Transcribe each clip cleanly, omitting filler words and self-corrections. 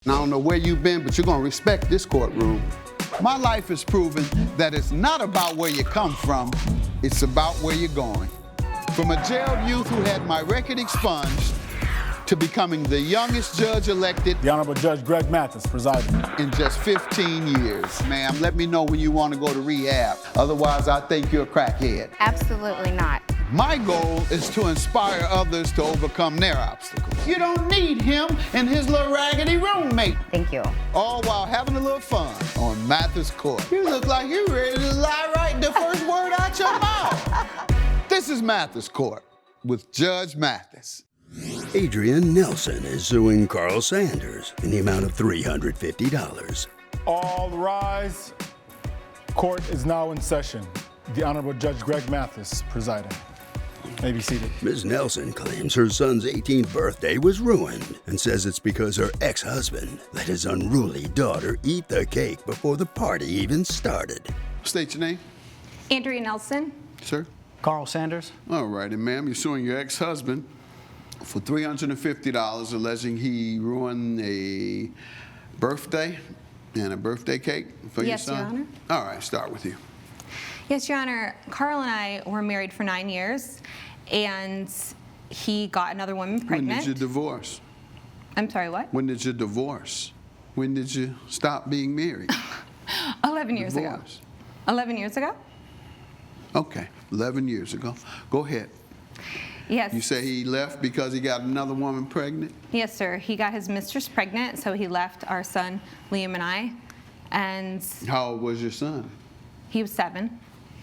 I don't know where you've been, but you're going to respect this courtroom. My life has proven that it's not about where you come from, it's about where you're going. From a jailed youth who had my record expunged to becoming the youngest judge elected. The Honorable Judge Greg Mathis presiding. In just 15 years. Ma'am, let me know when you want to go to rehab. Otherwise, I think you're a crackhead. Absolutely not. My goal is to inspire others to overcome their obstacles. You don't need him and his little raggedy roommate. Thank you. All while having a little fun on Mathis Court. You look like you're ready to lie right the first word out your mouth. This is Mathis Court with Judge Mathis. Adrian Nelson is suing Carl Sanders in the amount of $350. All rise. Court is now in session. The Honorable Judge Greg Mathis presiding. May be seated. Ms. Nelson claims her son's 18th birthday was ruined and says it's because her ex-husband let his unruly daughter eat the cake before the party even started. State your name. Andrea Nelson. Sir. Carl Sanders. All righty, ma'am. You're suing your ex-husband for $350, alleging he ruined a birthday and a birthday cake for your son? Yes, Your Honor. All right, start with you. Yes, Your Honor. Carl and I were married for 9 years, and he got another woman pregnant. When did you divorce? I'm sorry, what? When did you divorce? When did you stop being married? 11 years ago. Divorce. 11 years ago? Okay, 11 years ago. Go ahead. Yes. You say he left because he got another woman pregnant? Yes, sir. He got his mistress pregnant, so he left our son, Liam, and I. And How old was your son? he was 7.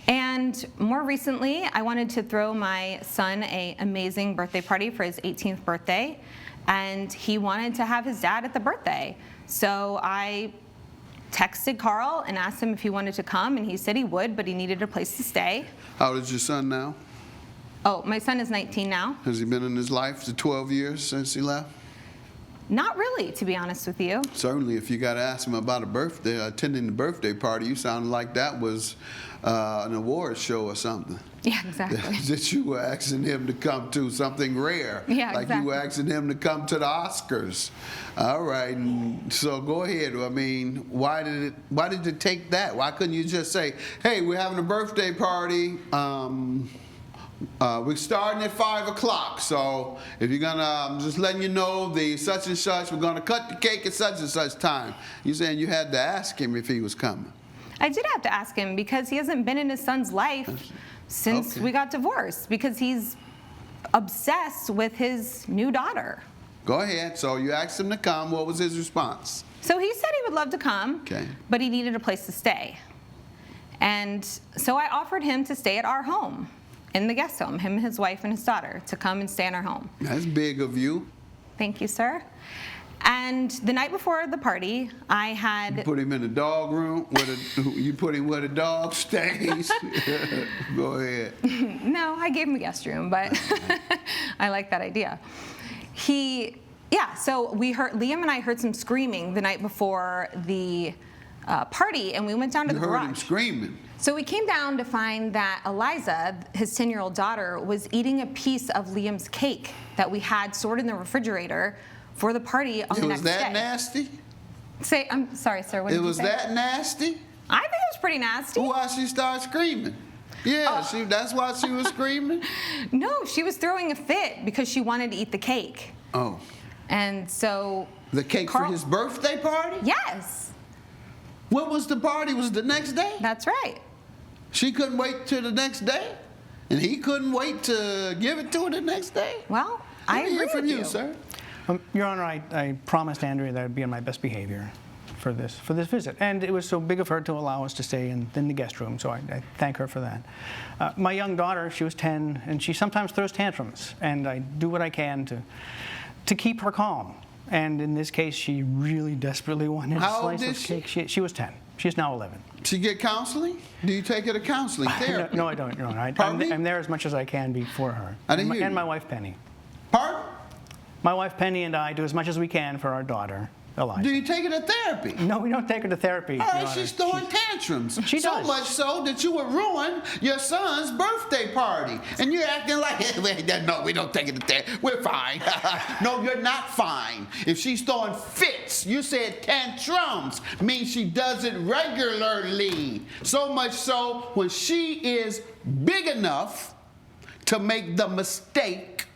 And more recently, I wanted to throw my son an amazing birthday party for his 18th birthday, and he wanted to have his dad at the birthday. So I texted Carl and asked him if he wanted to come, and he said he would, but he needed a place to stay. How old is your son now? Oh, my son is 19 now. Has he been in his life for 12 years since he left? Not really, to be honest with you. Certainly, if you got to ask him about a birthday, attending the birthday party, you sounded like that was an award show or something. Yeah, exactly. That you were asking him to come to something rare. Yeah, like exactly. you were asking him to come to the Oscars. All right, and so go ahead. I mean, why did it take that? Why couldn't you just say, hey, we're having a birthday party. We're starting at 5 o'clock, so if you're gonna, I'm just letting you know the such and such, we're gonna cut the cake at such and such time. You're saying you had to ask him if he was coming. I did have to ask him because he hasn't been in his son's life since we got divorced, because he's obsessed with his new daughter. Go ahead. So you asked him to come. What was his response? So he said he would love to come, but he needed a place to stay. And so I offered him to stay at our home, in the guest home, him, his wife, and his daughter, to come and stay in our home. That's big of you. Thank you, sir. And the night before the party, I had... You put him in the dog room, you put him where the dog stays. Go ahead. No, I gave him a guest room, but I like that idea. So Liam and I heard some screaming the night before the party, and we went down to the garage. You heard him screaming? So we came down to find that Eliza, his 10-year-old daughter, was eating a piece of Liam's cake that we had stored in the refrigerator for the party on the next day. It was that nasty? I'm sorry, sir, what did you say? It was that nasty? I think it was pretty nasty. Why she started screaming? Yeah, that's why she was screaming? No, she was throwing a fit because she wanted to eat the cake. Oh. And so... The cake for his birthday party? Yes. What was the party? Was it the next day? That's right. She couldn't wait till the next day? And he couldn't wait to give it to her the next day? Well, I agree with from you, you, sir. Your Honor, I promised Andrea that I'd be on my best behavior for this visit, and it was so big of her to allow us to stay in the guest room, so I thank her for that. My young daughter, she was 10, and she sometimes throws tantrums, and I do what I can to keep her calm. And in this case, she really desperately wanted a slice of cake. She was 10. She's now 11. She get counseling? Do you take her to counseling therapy? No, I don't, Your Honor. I'm there as much as I can be for her. And my wife, Penny. Pardon? My wife, Penny, and I do as much as we can for our daughter, Eliza. Do you take her to therapy? No, we don't take her to therapy. All right, she's throwing tantrums. She so does. much so that you would ruin your son's birthday party. And you're acting like, no, we don't take her to therapy. We're fine. No, you're not fine. If she's throwing fits fits. You said tantrums means she does it regularly. So much so when she is big enough to make the mistake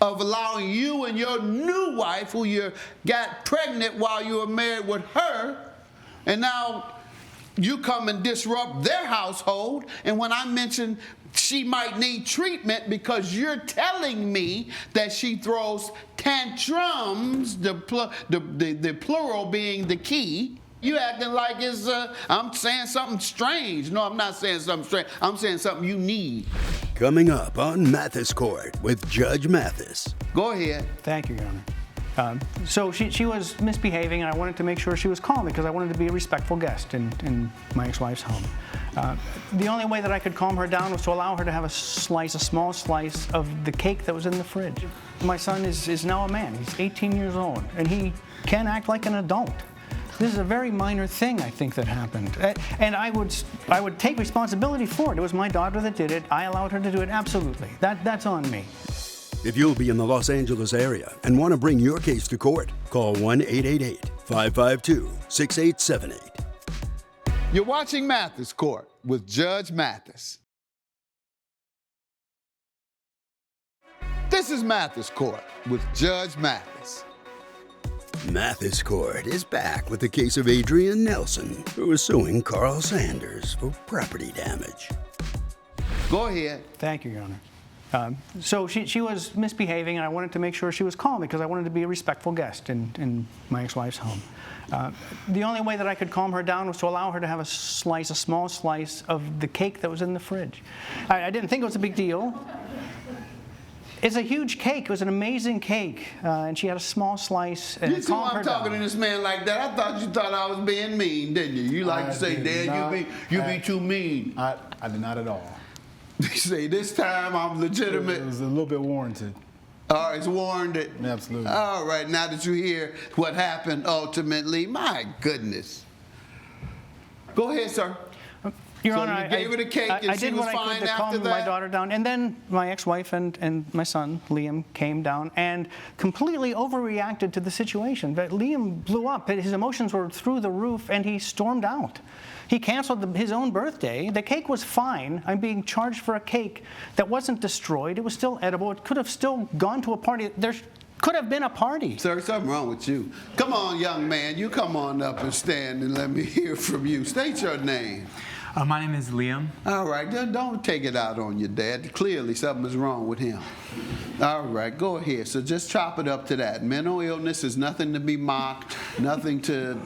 of allowing you and your new wife, who you got pregnant while you were married with her, and now you come and disrupt their household. And when I mention she might need treatment because you're telling me that she throws tantrums, the plural being the key, you acting like it's, I'm saying something strange. No, I'm not saying something strange. I'm saying something you need. Coming up on Mathis Court with Judge Mathis. Go ahead. Thank you, Your Honor. So she was misbehaving, and I wanted to make sure she was calm because I wanted to be a respectful guest in my ex-wife's home. The only way that I could calm her down was to allow her to have a small slice of the cake that was in the fridge. My son is now a man. He's 18 years old, and he can act like an adult. This is a very minor thing, I think, that happened. And I would take responsibility for it. It was my daughter that did it. I allowed her to do it. Absolutely. That's on me. If you'll be in the Los Angeles area and want to bring your case to court, call 1-888-552-6878. You're watching Mathis Court with Judge Mathis. This is Mathis Court with Judge Mathis. Mathis Court is back with the case of Adrian Nelson, who is suing Carl Sanders for property damage. Go ahead. Thank you, Your Honor. So she was misbehaving, and I wanted to make sure she was calm because I wanted to be a respectful guest in my ex-wife's home. The only way that I could calm her down was to allow her to have a small slice of the cake that was in the fridge. I didn't think it was a big deal. It's a huge cake. It was an amazing cake, and she had a small slice. And You see why I'm talking to this man like that? I thought you thought I was being mean, didn't you? You like to say, Dad, you be too mean. I did not at all. You say, this time I'm legitimate. It was a little bit warranted. All right, it's warranted. Absolutely. All right, now that you hear what happened ultimately, my goodness. Go ahead, sir. Your So Honor, you gave her the cake and I she did was what I fine could to after calm my that? daughter down. And then my ex-wife and my son, Liam, came down and completely overreacted to the situation. But Liam blew up. His emotions were through the roof, and he stormed out. He canceled his own birthday. The cake was fine. I'm being charged for a cake that wasn't destroyed. It was still edible. It could have still gone to a party. There could have been a party. Sir, something wrong with you. Come on, young man. You come on up and stand and let me hear from you. State your name. My name is Liam. All right, don't take it out on your dad. Clearly something is wrong with him. All right, go ahead. So just chop it up to that. Mental illness is nothing to be mocked, nothing to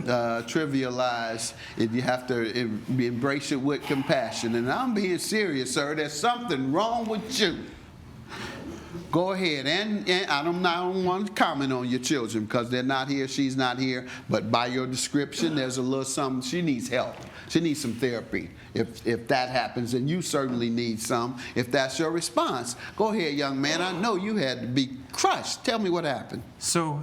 trivialize. You have to embrace it with compassion. And I'm being serious, sir. There's something wrong with you. Go ahead, and I don't want to comment on your children because they're not here, she's not here, but by your description, there's a little something. She needs help. She needs some therapy. If that happens, and you certainly need some, if that's your response. Go ahead, young man. I know you had to be crushed. Tell me what happened. So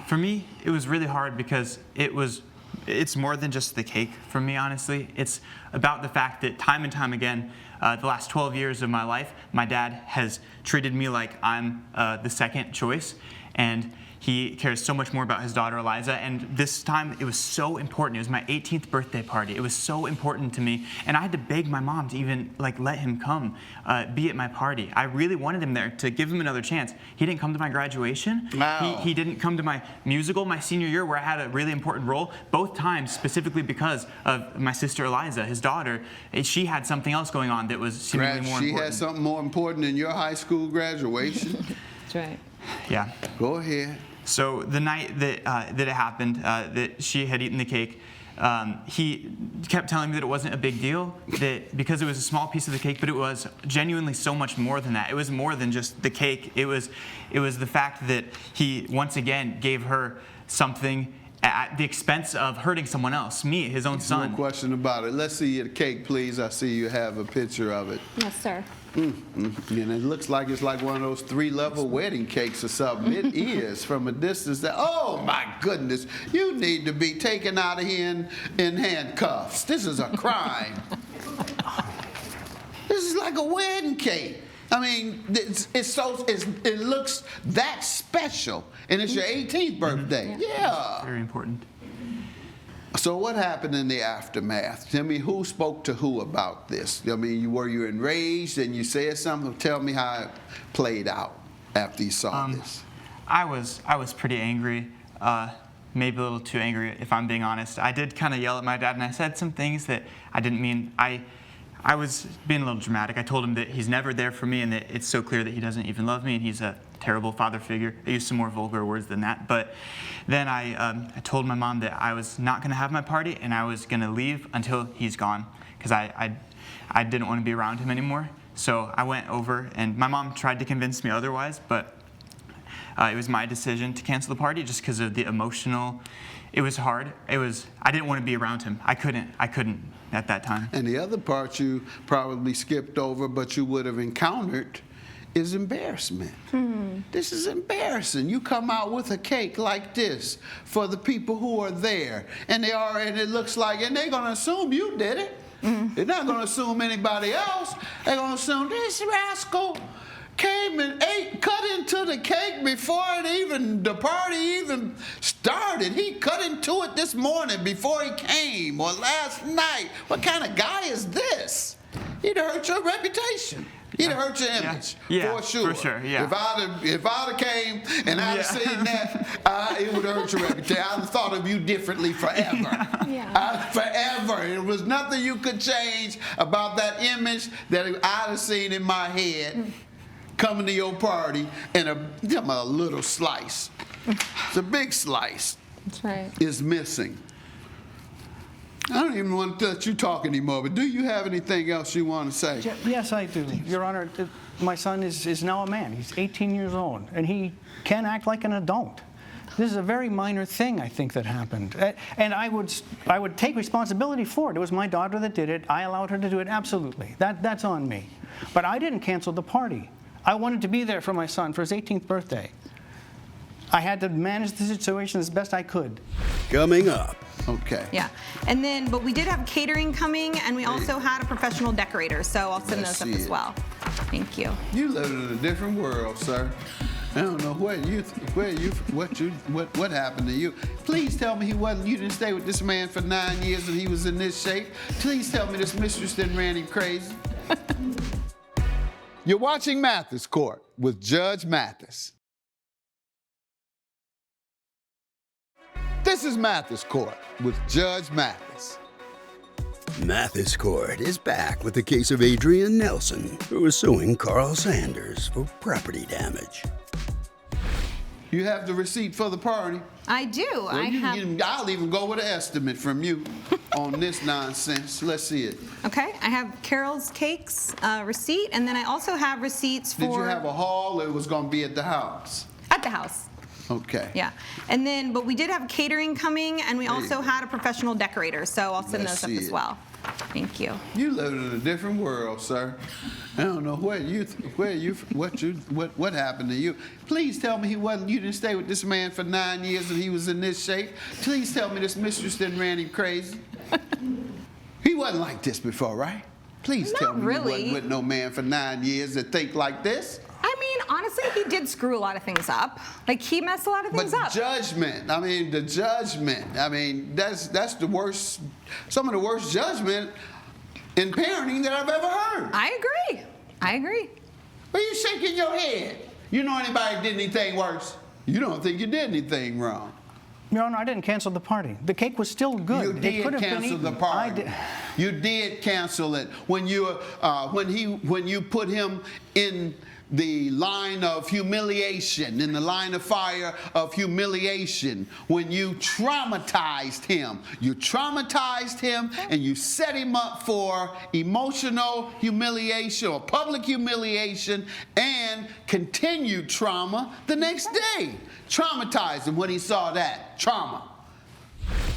for me, it was really hard because it's more than just the cake for me, honestly. It's about the fact that time and time again, the last 12 years of my life, my dad has treated me like I'm the second choice, and he cares so much more about his daughter, Eliza, and this time it was so important. It was my 18th birthday party. It was so important to me, and I had to beg my mom to even let him come be at my party. I really wanted him there to give him another chance. He didn't come to my graduation. Wow. He didn't come to my musical my senior year where I had a really important role, both times specifically because of my sister Eliza, his daughter. She had something else going on that was seemingly more important. She had something more important than your high school graduation? That's right. Yeah. Go ahead. So the night that it happened, that she had eaten the cake, he kept telling me that it wasn't a big deal, that because it was a small piece of the cake, but it was genuinely so much more than that. It was more than just the cake. It was the fact that he once again gave her something at the expense of hurting someone else, me, his own son. No question about it. Let's see the cake, please. I see you have a picture of it. Yes, sir. And it looks like it's like one of those 3-level wedding cakes or something. It is from a distance. Oh my goodness! You need to be taken out of here in handcuffs. This is a crime. This is like a wedding cake. I mean, it looks that special, and it's your 18th birthday. Yeah. Very important. So what happened in the aftermath? Tell me who spoke to who about this. I mean, were you enraged and you said something? Tell me how it played out after you saw this. I was pretty angry, maybe a little too angry if I'm being honest. I did kind of yell at my dad, and I said some things that I didn't mean. I was being a little dramatic. I told him that he's never there for me and that it's so clear that he doesn't even love me and he's a terrible father figure. I used some more vulgar words than that. But then I told my mom that I was not going to have my party and I was going to leave until he's gone because I didn't want to be around him anymore. So I went over and my mom tried to convince me otherwise, but it was my decision to cancel the party just because of the emotional. It was hard. I didn't want to be around him. I couldn't at that time. And the other part you probably skipped over, but you would have encountered, is embarrassment. This is embarrassing. You come out with a cake like this for the people who are there, and it looks like, and they're gonna assume you did it. They're not gonna assume anybody else. They're gonna assume this rascal came and cut into the cake before the party even started. He cut into it this morning before he came, or last night. What kind of guy is this? He'd hurt your reputation. He'd hurt your image, for sure. For sure, yeah. If I'd have came and I'd have seen that, it would hurt your reputation. I'd have thought of you differently forever. Forever. There was nothing you could change about that image that I'd have seen in my head coming to your party and a little slice. It's a big slice. That's right. Is missing. I don't even want to let you talk anymore, but do you have anything else you want to say? Yes, I do. Your Honor, my son is now a man. He's 18 years old, and he can act like an adult. This is a very minor thing, I think, that happened. And I would take responsibility for it. It was my daughter that did it. I allowed her to do it, absolutely. That's on me. But I didn't cancel the party. I wanted to be there for my son for his 18th birthday. I had to manage the situation as best I could. Coming up. Okay. Yeah. And then, but we did have catering coming, and we also had a professional decorator, so I'll send those up as well. Thank you. You live in a different world, sir. I don't know what happened to you. Please tell me you didn't stay with this man for 9 years and he was in this shape. Please tell me this mistress didn't ran him crazy. You're watching Mathis Court with Judge Mathis. This is Mathis Court with Judge Mathis. Mathis Court is back with the case of Adrian Nelson, who is suing Carl Sanders for property damage. You have the receipt for the party? I do. Well, I'll even go with an estimate from you on this nonsense. Let's see it. Okay. I have Carol's Cakes receipt, and then I also have receipts for... Did you have a hall, or it was going to be at the house? At the house. Okay. Yeah. And then, but we did have catering coming, and we also had a professional decorator, so I'll send those up as well. Thank you. You live in a different world, sir. I don't know what happened to you. Please tell me you didn't stay with this man for 9 years and he was in this shape. Please tell me this mistress didn't ran him crazy. He wasn't like this before, right? Please tell me you wasn't with no man for 9 years that think like this. I mean, honestly, he did screw a lot of things up. Like, he messed a lot of things up. The judgment, that's the worst, some of the worst judgment in parenting that I've ever heard. I agree. Why are you shaking your head? You know anybody did anything worse? You don't think you did anything wrong. Your Honor, I didn't cancel the party. The cake was still good. You did cancel the party. You did cancel it when you put him in the line of humiliation, in the line of fire of humiliation, when you traumatized him. You traumatized him and you set him up for emotional humiliation or public humiliation and continued trauma the next day. Traumatized him when he saw that trauma.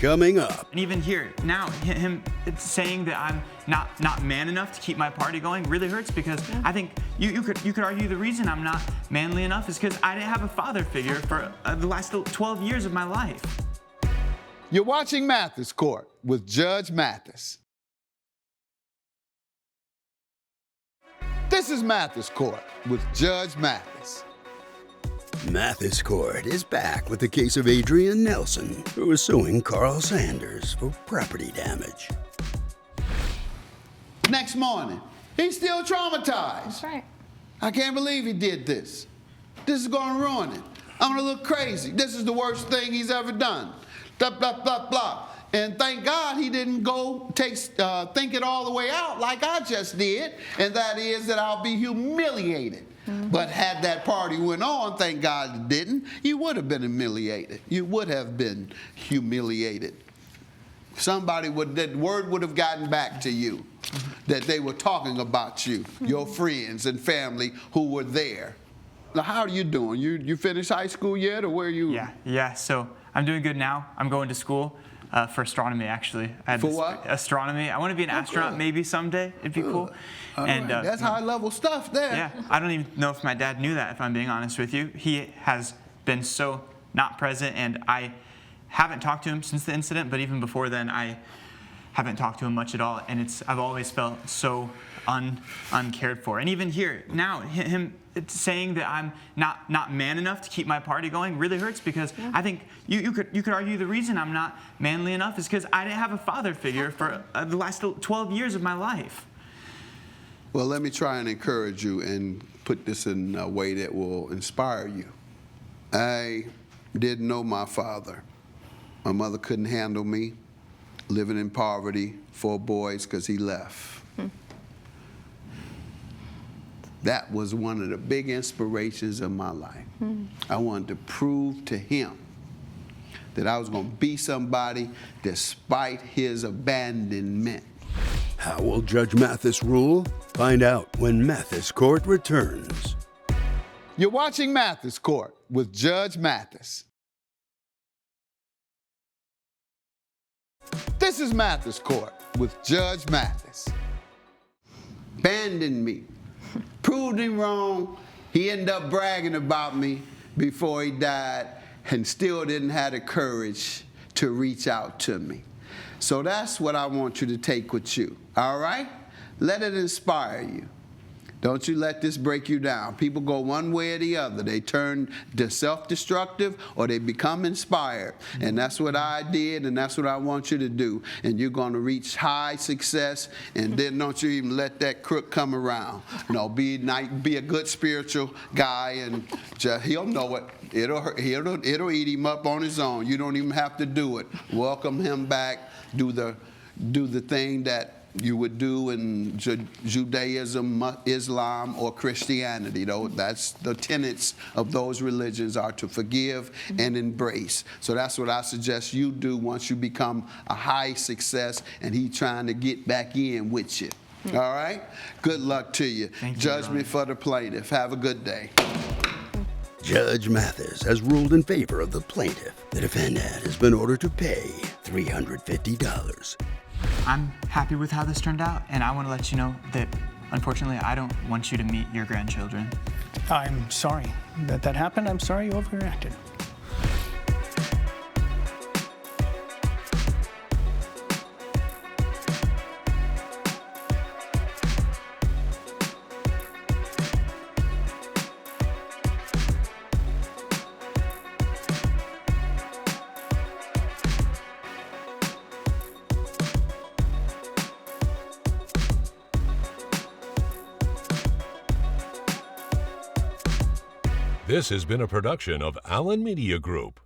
Coming up. And even here, now, him saying that I'm not man enough to keep my party going really hurts because I think you could argue the reason I'm not manly enough is because I didn't have a father figure for the last 12 years of my life. You're watching Mathis Court with Judge Mathis. This is Mathis Court with Judge Mathis. Mathis Court is back with the case of Adrian Nelson, who is suing Carl Sanders for property damage. Next morning, he's still traumatized. That's right. I can't believe he did this. This is going to ruin it. I'm going to look crazy. This is the worst thing he's ever done. Blah, blah, blah, blah. And thank God he didn't go think it all the way out like I just did, and that is that I'll be humiliated. But had that party went on, thank God it didn't, you would have been humiliated. You would have been humiliated. That word would have gotten back to you, that they were talking about you, your friends and family who were there. Now, how are you doing? You finished high school yet, or where are you? Yeah. So I'm doing good now. I'm going to school for astronomy, actually. For what? Astronomy. I want to be an astronaut maybe someday. It'd be cool. And that's high-level stuff there. Yeah. I don't even know if my dad knew that, if I'm being honest with you. He has been so not present, and I haven't talked to him since the incident, but even before then, I haven't talked to him much at all, and I've always felt so uncared for. And even here, now, him saying that I'm not man enough to keep my party going really hurts, because I think you could argue the reason I'm not manly enough is because I didn't have a father figure for the last 12 years of my life. Well, let me try and encourage you and put this in a way that will inspire you. I didn't know my father. My mother couldn't handle me, living in poverty, 4 boys, because he left. That was one of the big inspirations of my life. I wanted to prove to him that I was going to be somebody despite his abandonment. How will Judge Mathis rule? Find out when Mathis Court returns. You're watching Mathis Court with Judge Mathis. This is Mathis Court with Judge Mathis. Abandoned me. Proved him wrong. He ended up bragging about me before he died and still didn't have the courage to reach out to me. So that's what I want you to take with you, all right? Let it inspire you. Don't you let this break you down. People go one way or the other. They turn self-destructive or they become inspired. And that's what I did, and that's what I want you to do. And you're going to reach high success, and then don't you even let that crook come around. No, be a good spiritual guy, and he'll know it. It'll eat him up on his own. You don't even have to do it. Welcome him back. Do the thing that you would do in Judaism, Islam, or Christianity. Though that's the tenets of those religions are to forgive and embrace. So that's what I suggest you do once you become a high success and he trying to get back in with you. All right? Good luck to you. Judgment for the plaintiff. Have a good day. Judge Mathis has ruled in favor of the plaintiff. The defendant has been ordered to pay $350. I'm happy with how this turned out, and I want to let you know that, unfortunately, I don't want you to meet your grandchildren. I'm sorry that happened. I'm sorry you overreacted. This has been a production of Allen Media Group.